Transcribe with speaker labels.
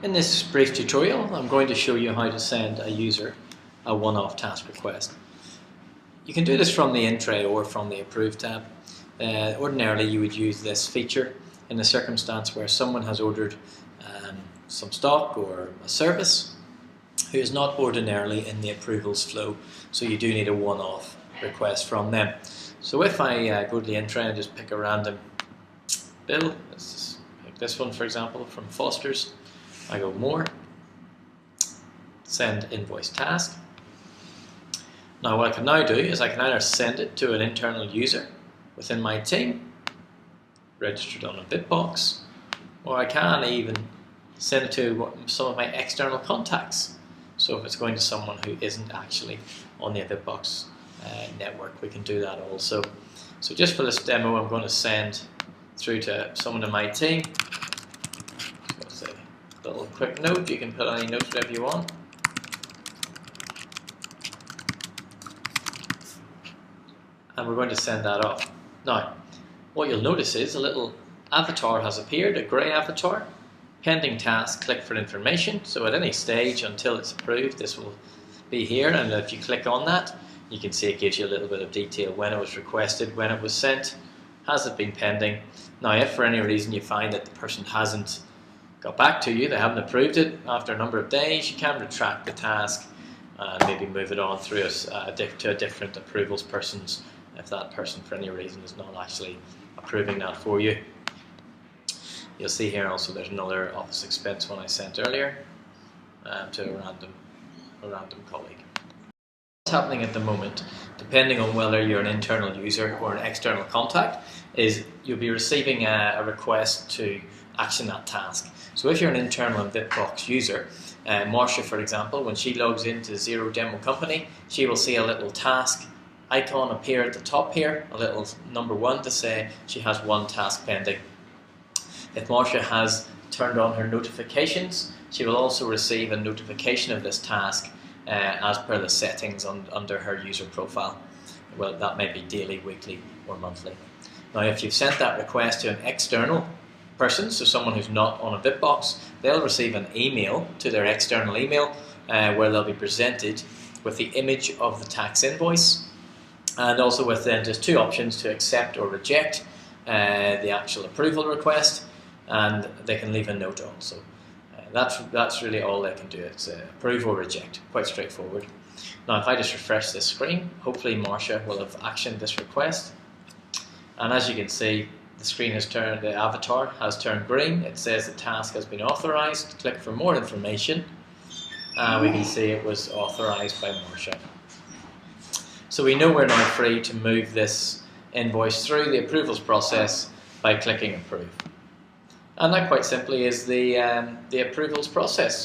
Speaker 1: In this brief tutorial, I'm going to show you how to send a user a one-off task request. You can do this from the in tray or from the Approve tab. Ordinarily, you would use this feature in a circumstance where someone has ordered some stock or a service who is not ordinarily in the approvals flow, so you do need a one-off request from them. So if I go to the in tray and just pick a random bill, let's just pick this one for example from Foster's. I go More, Send Invoice Task. Now what I can now do is I can either send it to an internal user within my team, registered on Invitbox, or I can even send it to some of my external contacts. So if it's going to someone who isn't actually on the Invitbox network, we can do that also. So just for this demo, I'm going to send through to someone in my team. A little quick note, you can put any notes whatever you want. And we're going to send that off. Now, what you'll notice is a little avatar has appeared, a grey avatar. Pending task, click for information. So at any stage until it's approved, this will be here, and if you click on that, you can see it gives you a little bit of detail: when it was requested, when it was sent, has it been pending. Now if for any reason you find that the person hasn't got back to you, they haven't approved it after a number of days, you can retract the task and maybe move it on through to a different approvals persons if that person for any reason is not actually approving that for you. You'll see here also there's another office expense one I sent earlier to a random colleague. What's happening at the moment, depending on whether you're an internal user or an external contact, is you'll be receiving a request to action that task. So if you're an internal Invitbox user, Marcia for example, when she logs into Zero Demo Company, she will see a little task icon appear at the top here, a little number 1 to say she has one task pending. If Marcia has turned on her notifications, she will also receive a notification of this task as per the settings under her user profile. Well, that may be daily, weekly or monthly. Now if you've sent that request to an external person, so someone who's not on Invitbox, they'll receive an email to their external email where they'll be presented with the image of the tax invoice, and also with then just 2 options to accept or reject the actual approval request, and they can leave a note on. So that's really all they can do. It's approve or reject, quite straightforward. Now if I just refresh this screen, hopefully Marcia will have actioned this request, and as you can see, the screen has turned, the avatar has turned green. It says the task has been authorized. Click for more information, and we can see it was authorized by Marcia. So we know we're now free to move this invoice through the approvals process by clicking approve. And that quite simply is the approvals process.